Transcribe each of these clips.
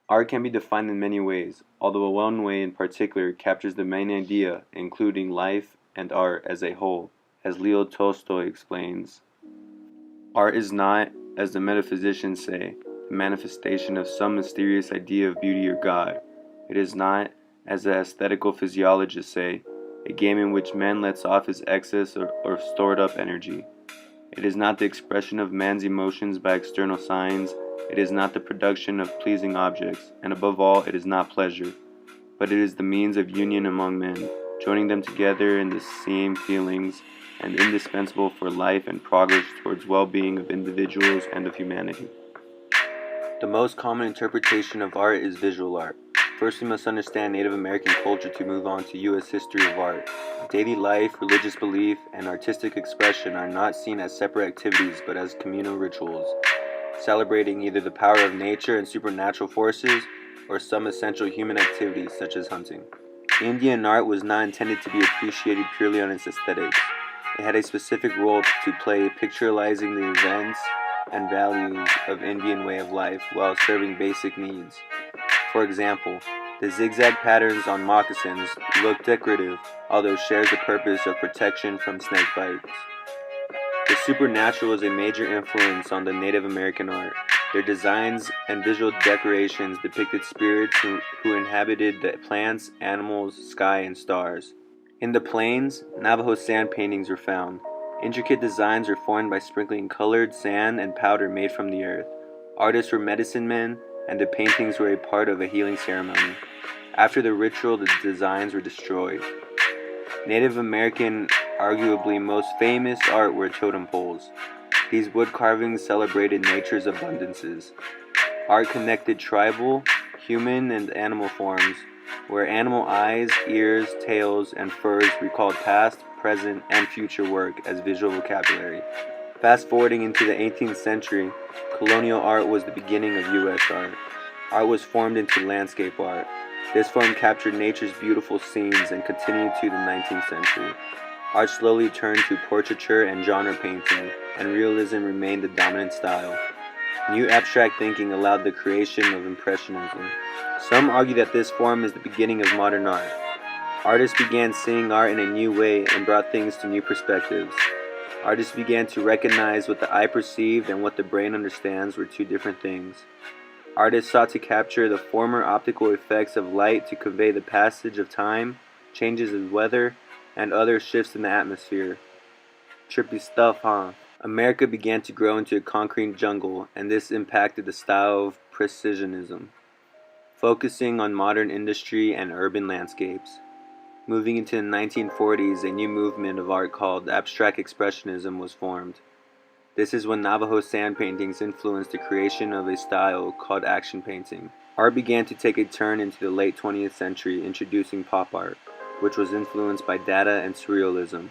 Art can be defined in many ways, although one way in particular captures the main idea, including life and art as a whole. As Leo Tolstoy explains, art is not, as the metaphysicians say, the manifestation of some mysterious idea of beauty or God. It is not, as the aesthetical physiologists say, a game in which man lets off his excess or stored up energy. It is not the expression of man's emotions by external signs. It is not the production of pleasing objects, and above all, it is not pleasure. But it is the means of union among men, joining them together in the same feelings, and indispensable for life and progress towards well-being of individuals and of humanity. The most common interpretation of art is visual art. First, we must understand Native American culture to move on to U.S. history of art. Daily life, religious belief, and artistic expression are not seen as separate activities but as communal rituals, celebrating either the power of nature and supernatural forces or some essential human activities such as hunting. Indian art was not intended to be appreciated purely on its aesthetics. It had a specific role to play pictorializing the events and values of Indian way of life while serving basic needs. For example, the zigzag patterns on moccasins look decorative, although shares the purpose of protection from snake bites. The supernatural is a major influence on the Native American art. Their designs and visual decorations depicted spirits who inhabited the plants, animals, sky, and stars. In the plains, Navajo sand paintings were found. Intricate designs were formed by sprinkling colored sand and powder made from the earth. Artists were medicine men, and the paintings were a part of a healing ceremony. After the ritual, the designs were destroyed. Native American, arguably most famous art were totem poles. These wood carvings celebrated nature's abundances. Art connected tribal, human, and animal forms, where animal eyes, ears, tails, and furs recalled past, present, and future work as visual vocabulary. Fast forwarding into the 18th century, colonial art was the beginning of U.S. art. Art was formed into landscape art. This form captured nature's beautiful scenes and continued to the 19th century. Art slowly turned to portraiture and genre painting, and realism remained the dominant style. New abstract thinking allowed the creation of Impressionism. Some argue that this form is the beginning of modern art. Artists began seeing art in a new way and brought things to new perspectives. Artists began to recognize what the eye perceived and what the brain understands were two different things. Artists sought to capture the former optical effects of light to convey the passage of time, changes in weather, and other shifts in the atmosphere. Trippy stuff, huh? America began to grow into a concrete jungle, and this impacted the style of precisionism, focusing on modern industry and urban landscapes. Moving into the 1940s, a new movement of art called Abstract Expressionism was formed. This is when Navajo sand paintings influenced the creation of a style called action painting. Art began to take a turn into the late 20th century, introducing pop art, which was influenced by Dada and Surrealism.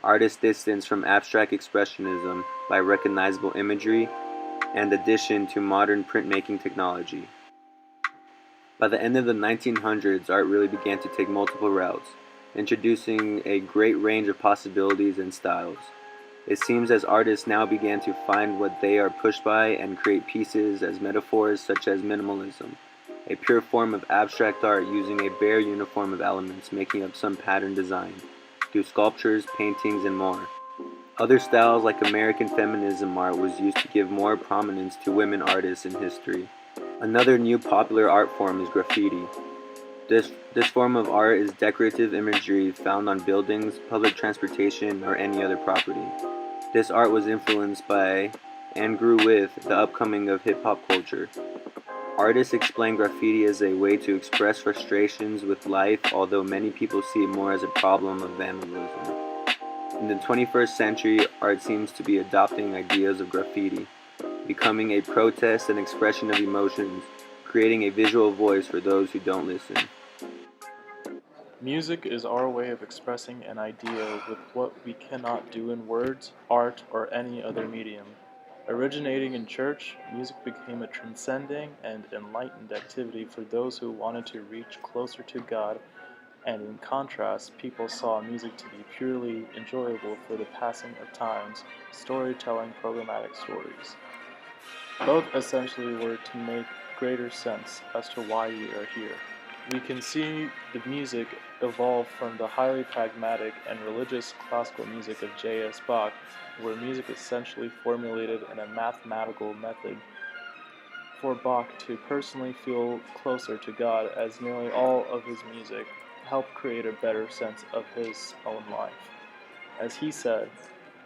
Artists distanced from abstract expressionism by recognizable imagery and addition to modern printmaking technology. By the end of the 1900s, art really began to take multiple routes, introducing a great range of possibilities and styles. It seems as artists now began to find what they are pushed by and create pieces as metaphors such as minimalism, a pure form of abstract art using a bare uniform of elements making up some pattern design, through sculptures, paintings, and more. Other styles like American feminism art was used to give more prominence to women artists in history. Another new popular art form is graffiti. This form of art is decorative imagery found on buildings, public transportation, or any other property. This art was influenced by and grew with the upcoming of hip-hop culture. Artists explain graffiti as a way to express frustrations with life, although many people see it more as a problem of vandalism. In the 21st century, art seems to be adopting ideas of graffiti, becoming a protest and expression of emotions, creating a visual voice for those who don't listen. Music is our way of expressing an idea with what we cannot do in words, art, or any other medium. Originating in church, music became a transcending and enlightened activity for those who wanted to reach closer to God, and in contrast, people saw music to be purely enjoyable for the passing of times, storytelling programmatic stories. Both essentially were to make greater sense as to why we are here. We can see the music evolve from the highly pragmatic and religious classical music of J.S. Bach, where music is essentially formulated in a mathematical method, for Bach to personally feel closer to God, as nearly all of his music helped create a better sense of his own life. As he said,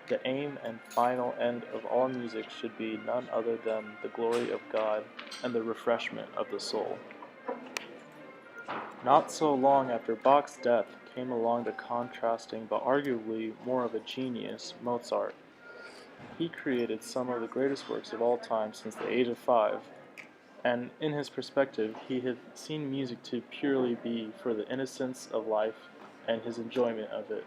the aim and final end of all music should be none other than the glory of God and the refreshment of the soul. Not so long after Bach's death came along the contrasting but arguably more of a genius, Mozart. He created some of the greatest works of all time since the age of 5, and in his perspective, he had seen music to purely be for the innocence of life and his enjoyment of it.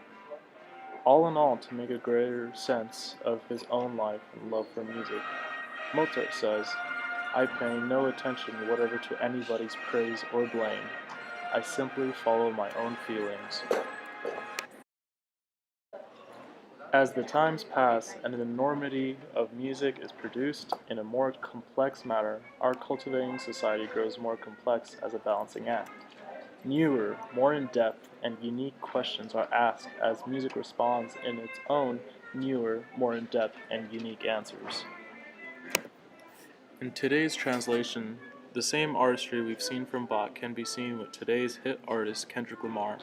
All in all, to make a greater sense of his own life and love for music. Mozart says, "I pay no attention whatever to anybody's praise or blame. I simply follow my own feelings." As the times pass and an enormity of music is produced in a more complex matter, our cultivating society grows more complex as a balancing act. Newer, more in-depth, and unique questions are asked as music responds in its own newer, more in-depth, and unique answers. In today's translation, the same artistry we've seen from Bach can be seen with today's hit artist Kendrick Lamar,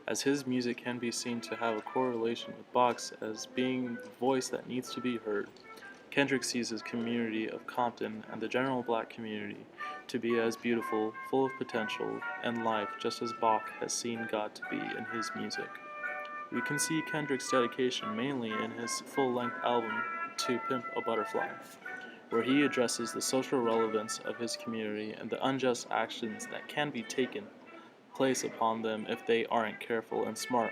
as his music can be seen to have a correlation with Bach's as being the voice that needs to be heard. Kendrick sees his community of Compton and the general black community to be as beautiful, full of potential, and life just as Bach has seen God to be in his music. We can see Kendrick's dedication mainly in his full-length album To Pimp a Butterfly, where he addresses the social relevance of his community and the unjust actions that can be taken place upon them if they aren't careful and smart.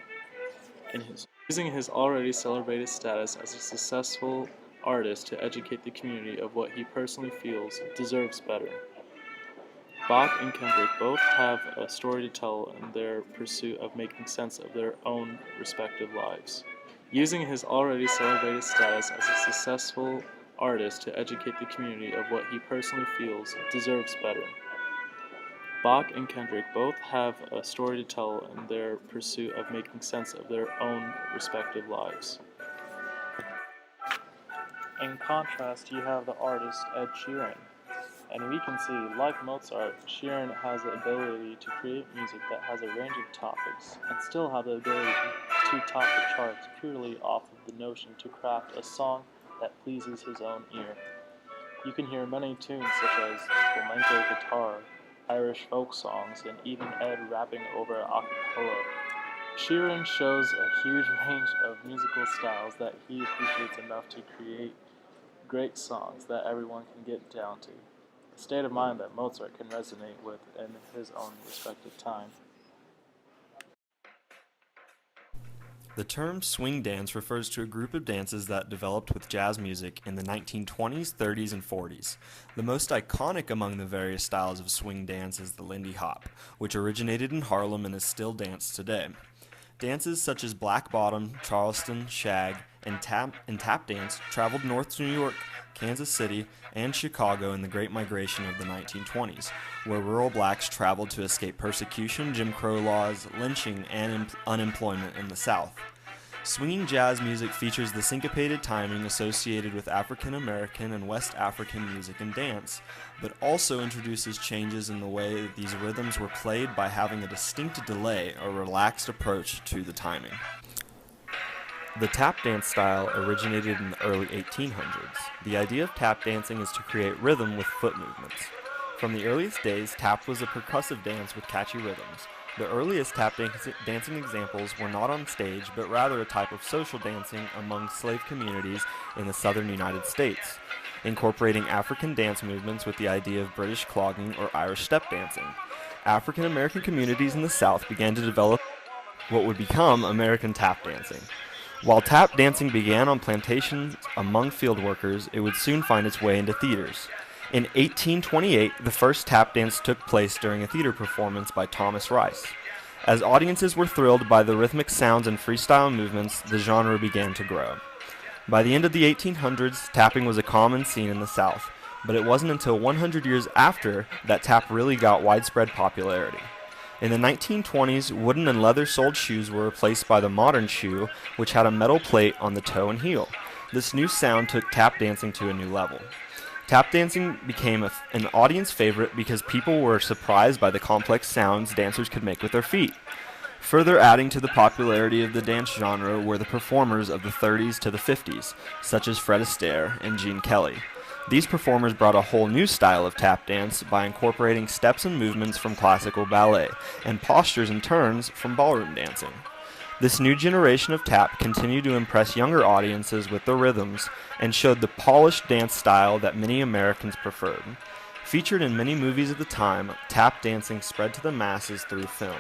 Using his already celebrated status as a successful artist to educate the community of what he personally feels deserves better. Bach and Kendrick both have a story to tell in their pursuit of making sense of their own respective lives. Using his already celebrated status as a successful artist to educate the community of what he personally feels deserves better. Bach and Kendrick both have a story to tell in their pursuit of making sense of their own respective lives. In contrast, you have the artist Ed Sheeran, and we can see, like Mozart, Sheeran has the ability to create music that has a range of topics, and still have the ability to top the charts purely off of the notion to craft a song that pleases his own ear. You can hear many tunes such as flamenco guitar, Irish folk songs, and even Ed rapping over a cappella. Sheeran shows a huge range of musical styles that he appreciates enough to create great songs that everyone can get down to, a state of mind that Mozart can resonate with in his own respective time. The term swing dance refers to a group of dances that developed with jazz music in the 1920s, 30s, and 40s. The most iconic among the various styles of swing dance is the Lindy Hop, which originated in Harlem and is still danced today. Dances such as Black Bottom, Charleston, Shag, and tap dance traveled north to New York, Kansas City, and Chicago in the Great Migration of the 1920s, where rural blacks traveled to escape persecution, Jim Crow laws, lynching, and unemployment in the South. Swinging jazz music features the syncopated timing associated with African American and West African music and dance, but also introduces changes in the way that these rhythms were played by having a distinct delay or relaxed approach to the timing. The tap dance style originated in the early 1800s. The idea of tap dancing is to create rhythm with foot movements. From the earliest days, tap was a percussive dance with catchy rhythms. The earliest tap dancing examples were not on stage, but rather a type of social dancing among slave communities in the southern United States, incorporating African dance movements with the idea of British clogging or Irish step dancing. African American communities in the South began to develop what would become American tap dancing. While tap dancing began on plantations among field workers, it would soon find its way into theaters. In 1828, the first tap dance took place during a theater performance by Thomas Rice. As audiences were thrilled by the rhythmic sounds and freestyle movements, the genre began to grow. By the end of the 1800s, tapping was a common scene in the South. but it wasn't until 100 years after that tap really got widespread popularity. In the 1920s, wooden and leather-soled shoes were replaced by the modern shoe, which had a metal plate on the toe and heel. This new sound took tap dancing to a new level. Tap dancing became an audience favorite because people were surprised by the complex sounds dancers could make with their feet. Further adding to the popularity of the dance genre were the performers of the 30s to the 50s, such as Fred Astaire and Gene Kelly. These performers brought a whole new style of tap dance by incorporating steps and movements from classical ballet and postures and turns from ballroom dancing. This new generation of tap continued to impress younger audiences with the rhythms and showed the polished dance style that many Americans preferred. Featured in many movies at the time, tap dancing spread to the masses through film.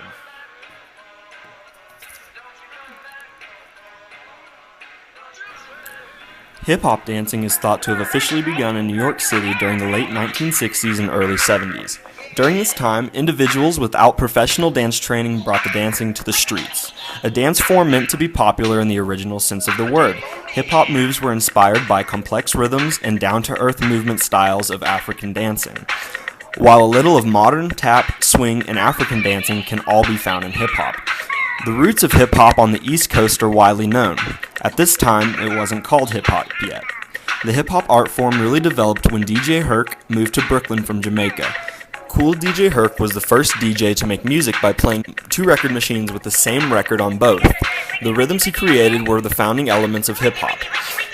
Hip-hop dancing is thought to have officially begun in New York City during the late 1960s and early 70s. During this time, individuals without professional dance training brought the dancing to the streets, a dance form meant to be popular in the original sense of the word. Hip-hop moves were inspired by complex rhythms and down-to-earth movement styles of African dancing, while a little of modern tap, swing, and African dancing can all be found in hip-hop. The roots of hip-hop on the East Coast are widely known. At this time, it wasn't called hip-hop yet. The hip-hop art form really developed when DJ Herc moved to Brooklyn from Jamaica. Cool DJ Herc was the first DJ to make music by playing two record machines with the same record on both. The rhythms he created were the founding elements of hip-hop.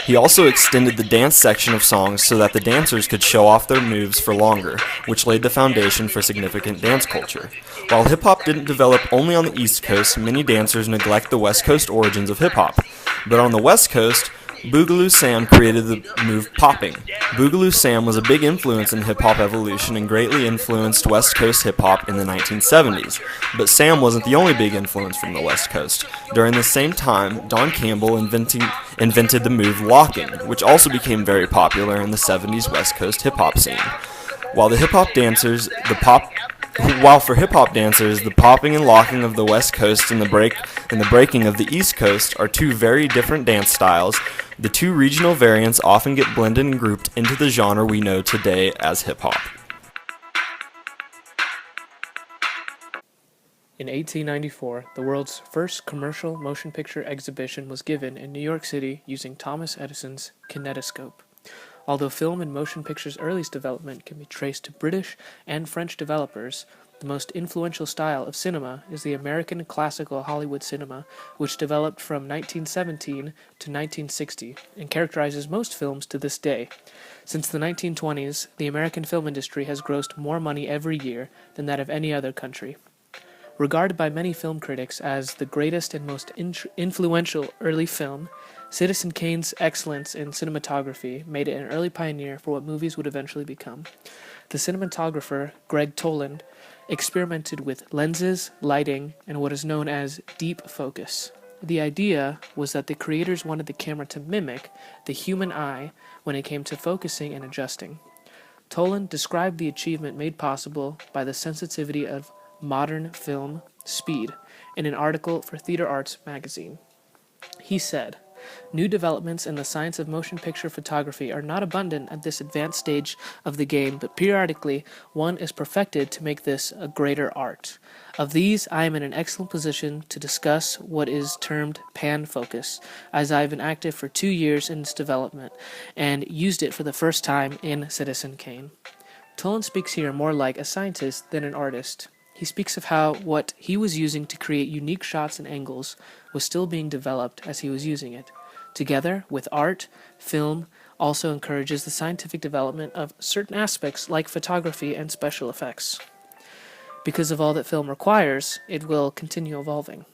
He also extended the dance section of songs so that the dancers could show off their moves for longer, which laid the foundation for significant dance culture. While hip-hop didn't develop only on the East Coast, many dancers neglect the West Coast origins of hip-hop. But on the West Coast, Boogaloo Sam created the move popping. Boogaloo Sam was a big influence in hip-hop evolution and greatly influenced West Coast hip-hop in the 1970s. But Sam wasn't the only big influence from the West Coast. During the same time, Don Campbell invented the move locking, which also became very popular in the 70s West Coast hip-hop scene. While for hip-hop dancers, the popping and locking of the West Coast and the breaking of the East Coast are two very different dance styles, the two regional variants often get blended and grouped into the genre we know today as hip-hop. In 1894, the world's first commercial motion picture exhibition was given in New York City using Thomas Edison's kinetoscope. Although film and motion pictures' earliest development can be traced to British and French developers, the most influential style of cinema is the American classical Hollywood cinema, which developed from 1917 to 1960 and characterizes most films to this day. Since the 1920s, the American film industry has grossed more money every year than that of any other country. Regarded by many film critics as the greatest and most influential early film, Citizen Kane's excellence in cinematography made it an early pioneer for what movies would eventually become. The cinematographer, Greg Toland, experimented with lenses, lighting, and what is known as deep focus. The idea was that the creators wanted the camera to mimic the human eye when it came to focusing and adjusting. Toland described the achievement made possible by the sensitivity of modern film speed in an article for Theater Arts magazine. He said, "New developments in the science of motion picture photography are not abundant at this advanced stage of the game, but periodically one is perfected to make this a greater art. Of these, I am in an excellent position to discuss what is termed pan focus, as I have been active for 2 years in its development, and used it for the first time in Citizen Kane." Toland speaks here more like a scientist than an artist. He speaks of how what he was using to create unique shots and angles was still being developed as he was using it. Together with art, film also encourages the scientific development of certain aspects like photography and special effects. Because of all that film requires, it will continue evolving.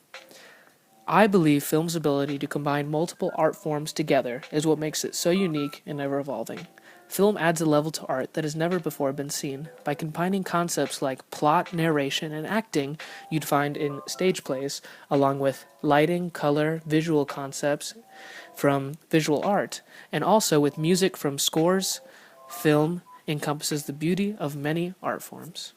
I believe film's ability to combine multiple art forms together is what makes it so unique and ever-evolving. Film adds a level to art that has never before been seen. By combining concepts like plot, narration, and acting you'd find in stage plays, along with lighting, color, visual concepts from visual art, and also with music from scores, film encompasses the beauty of many art forms.